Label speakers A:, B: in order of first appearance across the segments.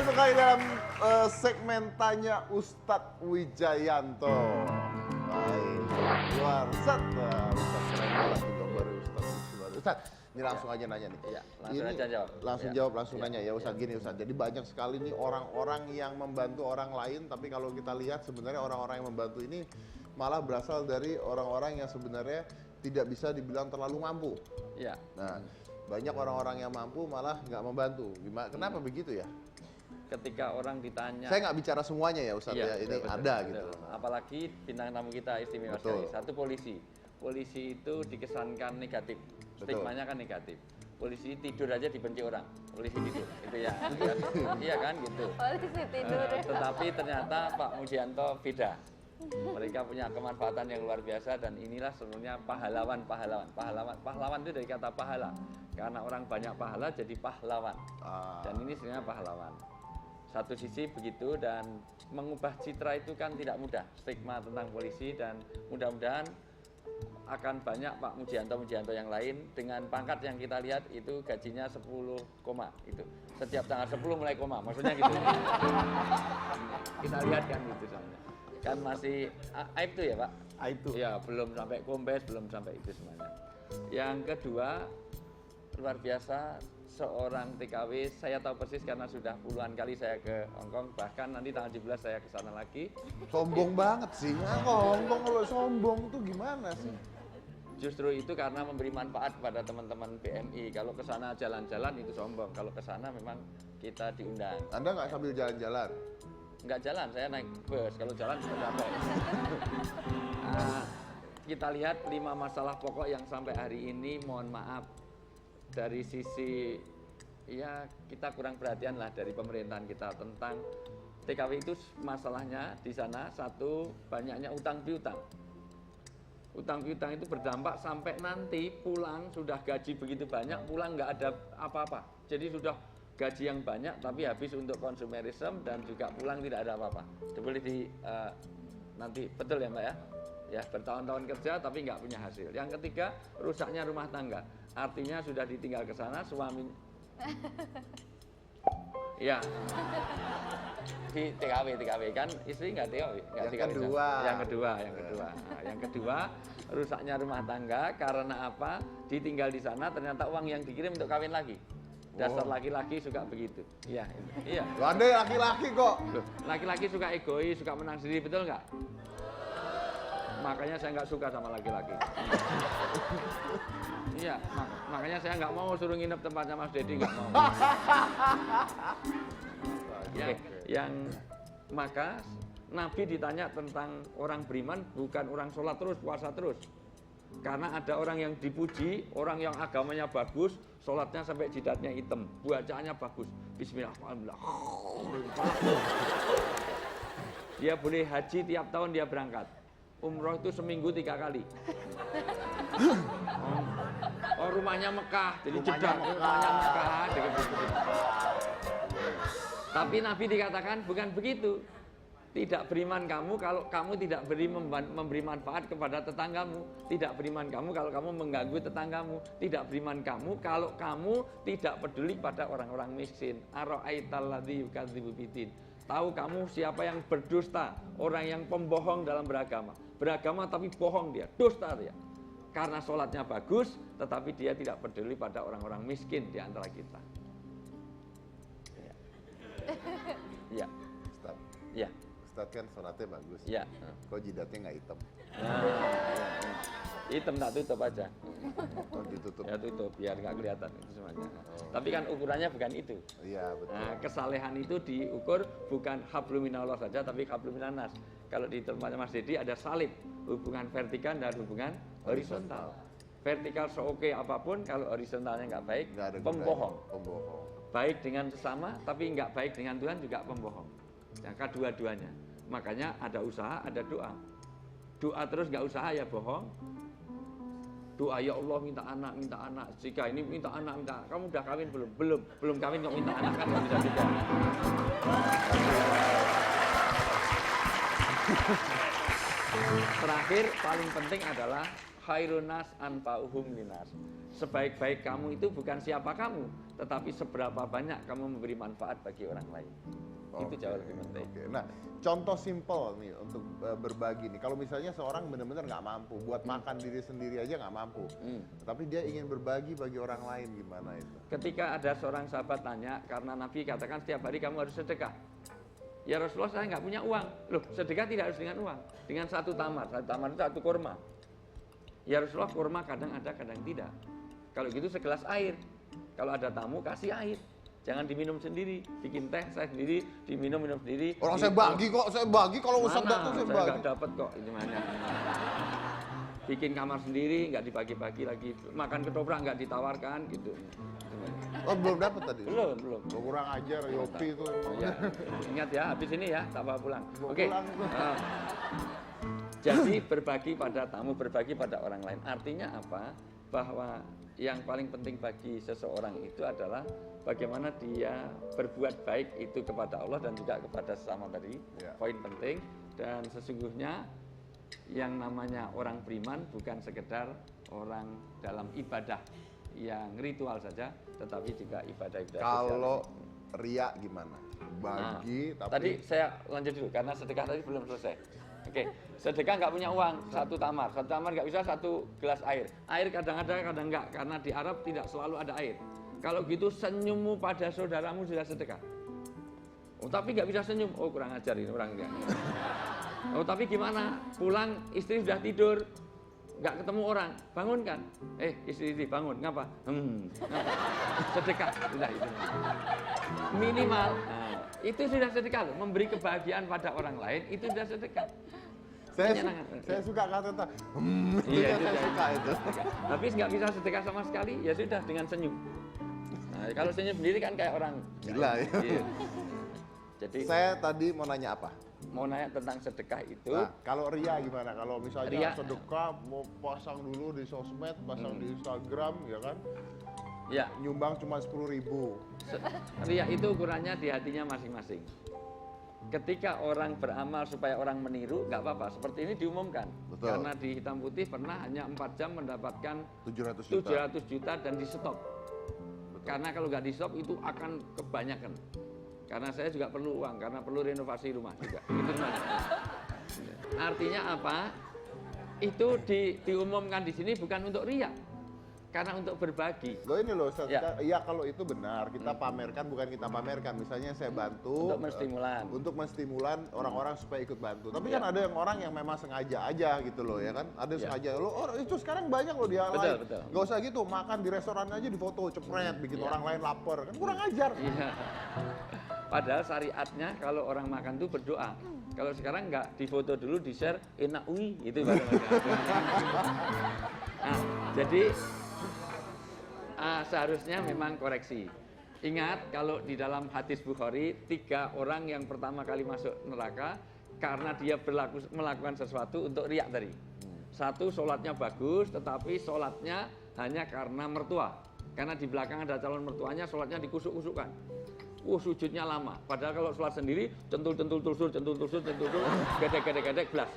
A: masuk lagi dalam segmen Tanya Ustadz Wijayanto. Baik, luar set. Ustadz keren banget juga baru Ustadz. Ini langsung aja nanya nih.
B: Iya, langsung aja jawab.
A: Langsung jawab, langsung nanya ya Ustadz. Gini Ustadz, jadi banyak sekali nih orang-orang yang membantu orang lain, tapi kalau kita lihat sebenarnya orang-orang yang membantu ini malah berasal dari orang-orang yang sebenarnya tidak bisa dibilang terlalu mampu.
B: Iya.
A: Nah, banyak orang-orang yang mampu malah nggak membantu. Gimana? Kenapa begitu ya?
B: Ketika orang ditanya,
A: Saya nggak bicara semuanya ya Ustadz ya, ini
B: betul,
A: ada
B: betul.
A: gitu.
B: Apalagi bintang tamu kita istimewa
A: Betul.
B: sekali. Satu polisi. Polisi itu dikesankan negatif,
A: Betul.
B: stigmanya kan negatif. Polisi tidur aja dibenci orang, polisi tidur, itu ya. Iya kan gitu.
C: Polisi tidur.
B: Tetapi ternyata Pak Mujianto beda. Mereka punya kemanfaatan yang luar biasa dan inilah sebenarnya pahlawan. Pahlawan itu dari kata pahala. Karena orang banyak pahala jadi pahlawan. Dan ini sebenarnya pahlawan. Satu sisi begitu dan mengubah citra itu kan tidak mudah. Stigma tentang polisi dan mudah-mudahan akan banyak Pak Mujianto yang lain dengan pangkat yang kita lihat itu gajinya 10 koma itu. Setiap tanggal 10 mulai koma, maksudnya gitu. Kita lihat kan gitu soalnya. Kan masih aib tuh ya Pak?
A: Aib tuh.
B: Ya, belum sampai kombes, belum sampai itu semuanya. Yang kedua, luar biasa seorang TKW, saya tahu persis karena sudah puluhan kali saya ke Hongkong, bahkan nanti tanggal 17 saya ke sana lagi.
A: Sombong banget sih. Ngomong kalau sombong tuh gimana sih?
B: Justru itu karena memberi manfaat kepada teman-teman PMI. Kalau ke sana jalan-jalan itu sombong. Kalau ke sana memang kita diundang.
A: Anda nggak sambil jalan-jalan?
B: Nggak jalan, saya naik bus. Kalau jalan sudah capek. Kita lihat 5 masalah pokok yang sampai hari ini, mohon maaf, dari sisi ya kita kurang perhatian lah dari pemerintahan kita tentang TKW itu. Masalahnya di sana satu, banyaknya utang piutang. Utang piutang itu berdampak sampai nanti pulang sudah gaji begitu banyak, pulang nggak ada apa-apa. Jadi sudah gaji yang banyak tapi habis untuk konsumerisme dan juga pulang tidak ada apa-apa. Boleh di nanti betul ya Mbak ya? Ya, bertahun-tahun kerja tapi nggak punya hasil. Yang ketiga, rusaknya rumah tangga. Artinya sudah ditinggal ke sana suami. Ya. Di TKW kan istri nggak TKW.
A: Yang kedua.
B: Nah, yang kedua, rusaknya rumah tangga karena apa? Ditinggal di sana ternyata uang yang dikirim untuk kawin lagi. Dasar laki-laki suka begitu. Iya, iya.
A: Loh, Anda laki-laki kok.
B: Loh, laki-laki suka egois, suka menang sendiri, betul nggak? Makanya saya nggak suka sama laki-laki. Iya, makanya saya nggak mau suruh nginep tempatnya Mas Dedi, nggak mau. Yang maka Nabi ditanya tentang orang beriman bukan orang sholat terus, puasa terus. Karena ada orang yang dipuji, orang yang agamanya bagus, sholatnya sampai jidatnya hitam, bacaannya bagus. Bismillahirrahmanirrahim. Dia boleh haji tiap tahun dia berangkat. Umroh itu seminggu 3 kali. Oh, rumahnya Mekah, jadi jedak rumahnya Mekah. Tapi Nabi dikatakan bukan begitu. Tidak beriman kamu kalau kamu tidak memberi manfaat kepada tetanggamu. Tidak beriman kamu kalau kamu mengganggu tetanggamu. Tidak beriman kamu kalau kamu tidak peduli pada orang-orang miskin. Ara'aital ladzi yukadzibu biddin. Tahu kamu siapa yang berdusta, orang yang pembohong dalam beragama. Beragama tapi bohong dia, dusta dia. Karena sholatnya bagus, tetapi dia tidak peduli pada orang-orang miskin di antara kita. Ya.
A: Ustaz.
B: Ya.
A: Ustaz kan sholatnya bagus.
B: Ya.
A: Kok jidatnya nggak hitam?
B: Hitam tak tutup aja.
A: Oh ditutup.
B: Ya tutup biar nggak kelihatan itu semuanya. Tapi kan ukurannya bukan itu.
A: Iya betul.
B: Nah, kesalehan itu diukur bukan hablum minallah saja tapi hablum minanas. Kalau di tempatnya Mas Dedi ada salib, hubungan vertikal dan hubungan horizontal. Vertikal seoke apapun kalau horizontalnya nggak baik, pembohong. Baik dengan sesama tapi nggak baik dengan Tuhan juga pembohong. Nah, kedua-duanya. Makanya ada usaha, ada doa. Doa terus nggak usaha ya bohong. Doa ya Allah minta anak. Jika ini minta anak. Kamu udah kawin belum? Belum kawin kok minta anak kan nggak bisa juga. Terakhir paling penting adalah khairun nas anfa'uhum linas. Sebaik-baik kamu itu bukan siapa kamu, tetapi seberapa banyak kamu memberi manfaat bagi orang lain. Itu jauh lebih penting.
A: Nah, contoh simpel nih untuk berbagi nih. Kalau misalnya seorang benar-benar nggak mampu, buat makan diri sendiri aja nggak mampu, tapi dia ingin berbagi bagi orang lain, gimana itu?
B: Ketika ada seorang sahabat tanya, karena Nabi katakan setiap hari kamu harus sedekah. Ya Rasulullah, saya nggak punya uang. Loh, sedekah tidak harus dengan uang, dengan satu tamar itu satu kurma. Ya Rasulullah, kurma kadang ada, kadang tidak. Kalau gitu segelas air. Kalau ada tamu kasih air. Jangan diminum sendiri, bikin teh saya sendiri, minum sendiri.
A: Orang saya bagi kok, saya bagi kalau Ustaz datang saya bagi.
B: Nggak dapat kok, gimana? Bikin kamar sendiri, nggak dibagi-bagi lagi. Makan ketoprak nggak ditawarkan, gitu.
A: Oh, belum dapat tadi?
B: Belum.
A: Kurang ajar, Yopi itu.
B: Ya, ingat ya, habis ini ya, tak bawa pulang. Oke.
A: Pulang.
B: Jadi berbagi pada tamu, berbagi pada orang lain. Artinya apa? Bahwa yang paling penting bagi seseorang itu adalah bagaimana dia berbuat baik itu kepada Allah dan juga kepada sesama tadi.
A: Ya.
B: Poin penting. Dan sesungguhnya yang namanya orang beriman bukan sekedar orang dalam ibadah yang ritual saja, tetapi juga ibadah-ibadah
A: Kalau
B: sosial.
A: ria gimana? Bagi, tapi
B: Tadi saya lanjut dulu karena sedekah tadi belum selesai. Oke, sedekah nggak punya uang, satu tamar nggak bisa, satu gelas air. Air kadang ada, kadang nggak, karena di Arab tidak selalu ada air. Kalau gitu senyummu pada saudaramu sudah sedekah. Oh tapi nggak bisa senyum, oh kurang ajar ini orang enggak. Oh tapi gimana? Pulang istri sudah tidur, nggak ketemu orang, bangunkan. Istri bangun, ngapa? Ngapa? Sedekah, sudah itu. Minimal, itu sudah sedekah loh. Memberi kebahagiaan pada orang lain itu sudah sedekah.
A: saya suka kata
B: Iya,
A: saya suka itu.
B: Tapi nggak bisa sedekah sama sekali, ya sudah dengan senyum. Nah, kalau senyum sendiri kan kayak orang
A: Gila ya.
B: Iya. Jadi
A: Saya tadi mau nanya apa?
B: mau nanya tentang sedekah itu.
A: Nah, kalau ria gimana? Kalau misalnya
B: Ria.
A: sedekah mau pasang dulu di sosmed, pasang di Instagram, ya kan?
B: Ya,
A: Nyumbang cuma 10.000.
B: riya itu ukurannya di hatinya masing-masing. Ketika orang beramal supaya orang meniru, nggak apa-apa. Seperti ini diumumkan.
A: Betul.
B: Karena di hitam putih pernah hanya 4 jam mendapatkan
A: 700 juta.
B: 700 juta dan di stop. Karena kalau nggak di stop itu akan kebanyakan. Karena saya juga perlu uang, karena perlu renovasi rumah juga. Itu semuanya. Artinya apa? Itu diumumkan di sini bukan untuk riya, karena untuk berbagi.
A: Loh ini loh, Ustaz,
B: Ya.
A: iya kalau itu benar, kita pamerkan bukan kita pamerkan. Misalnya saya bantu
B: Untuk menstimulan.
A: untuk menstimulan orang-orang supaya ikut bantu. Tapi kan ada yang orang yang memang sengaja aja gitu loh, ya kan? Ada yang
B: Ya.
A: sengaja. Loh, itu sekarang banyak loh dia lain.
B: Betul.
A: Gak usah gitu, makan di restoran aja di foto, cepret, bikin
B: Ya.
A: orang lain lapar. Kan kurang ajar.
B: Iya. Padahal syariatnya kalau orang makan tuh berdoa. Kalau sekarang nggak difoto dulu, di-share, enak ui, itu baru makan. Nah, jadi seharusnya memang koreksi. Ingat kalau di dalam hadis Bukhari, 3 orang yang pertama kali masuk neraka karena dia melakukan sesuatu untuk riak tadi. 1, sholatnya bagus, tetapi sholatnya hanya karena mertua. Karena di belakang ada calon mertuanya, sholatnya dikusuk-kusukkan. Sujudnya lama. Padahal kalau sholat sendiri, centul, gedek, belas.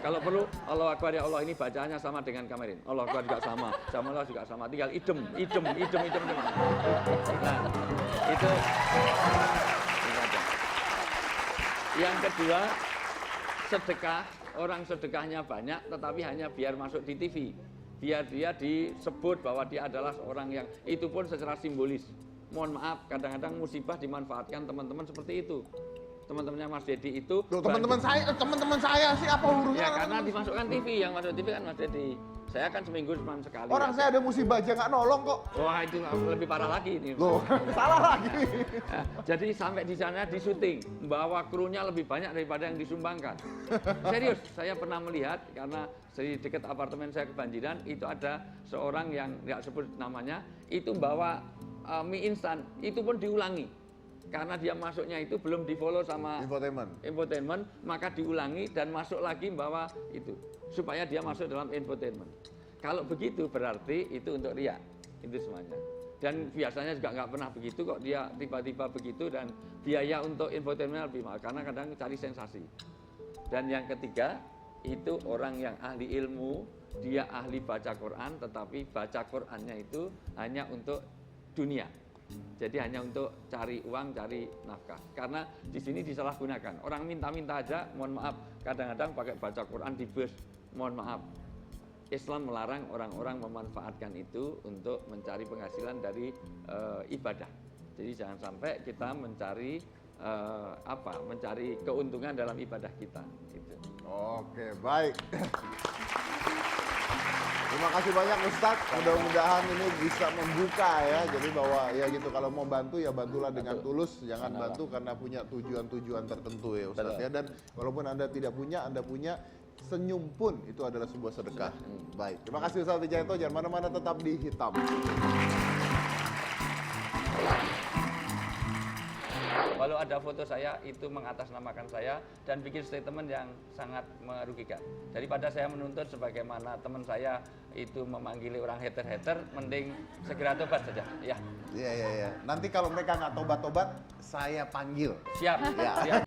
B: Kalau perlu, Allah Akbar ya Allah, ini bacaannya sama dengan Kamerin. Allah Akbar juga sama Allah juga sama. Tinggal idem. Nah, itu. Yang kedua, sedekah. Orang sedekahnya banyak, tetapi hanya biar masuk di TV. Biar dia disebut bahwa dia adalah seorang yang, itu pun secara simbolis. Mohon maaf, kadang-kadang musibah dimanfaatkan teman-teman seperti itu. Teman-temannya Mas Dedi itu.
A: Loh, teman-teman saya sih apa urusannya?
B: Ya karena dimasukkan TV, yang masuk TV kan Mas Dedi. Saya kan seminggu cuma sekali.
A: Orang saya ada musibah aja nggak nolong kok.
B: Wah itu lebih parah lagi ini.
A: Loh, salah lagi.
B: Nah, jadi sampai di sana di syuting, bawa krunya lebih banyak daripada yang disumbangkan. Serius, saya pernah melihat karena di dekat apartemen saya kebanjiran, itu ada seorang yang nggak sebut namanya, itu bawa mie instan, itu pun diulangi. Karena dia masuknya itu belum di-follow sama infotainment, maka diulangi dan masuk lagi bawa itu. Supaya dia masuk dalam infotainment. Kalau begitu berarti itu untuk riya, itu semuanya. Dan biasanya juga nggak pernah begitu kok, dia tiba-tiba begitu dan biaya untuk infotainment lebih mahal. Karena kadang cari sensasi. Dan yang ketiga, itu orang yang ahli ilmu, dia ahli baca Quran, tetapi baca Qurannya itu hanya untuk dunia. Jadi hanya untuk cari uang, cari nafkah. Karena di sini disalahgunakan. Orang minta-minta aja, mohon maaf, kadang-kadang pakai baca Quran di bus, mohon maaf. Islam melarang orang-orang memanfaatkan itu untuk mencari penghasilan dari ibadah. Jadi jangan sampai kita mencari mencari keuntungan dalam ibadah kita. Gitu.
A: Oke, baik. Terima kasih banyak Ustadz. Mudah-mudahan ini bisa membuka ya. Jadi bahwa ya gitu, kalau mau bantu ya bantulah dengan tulus. Jangan bantu karena punya tujuan-tujuan tertentu ya Ustadz ya. Dan walaupun Anda tidak punya, Anda punya, senyum pun itu adalah sebuah sedekah. Baik, terima kasih Ustadz Wijayanto. Jangan mana-mana, tetap di Hitam.
B: Kalau ada foto saya itu mengatasnamakan saya dan bikin statement yang sangat merugikan. Daripada saya menuntut sebagaimana teman saya itu memanggili orang hater-hater, mending segera tobat saja. Ya.
A: Iya. Nanti kalau mereka nggak tobat-tobat, saya panggil.
B: Siap.
A: Ya.
B: Siap.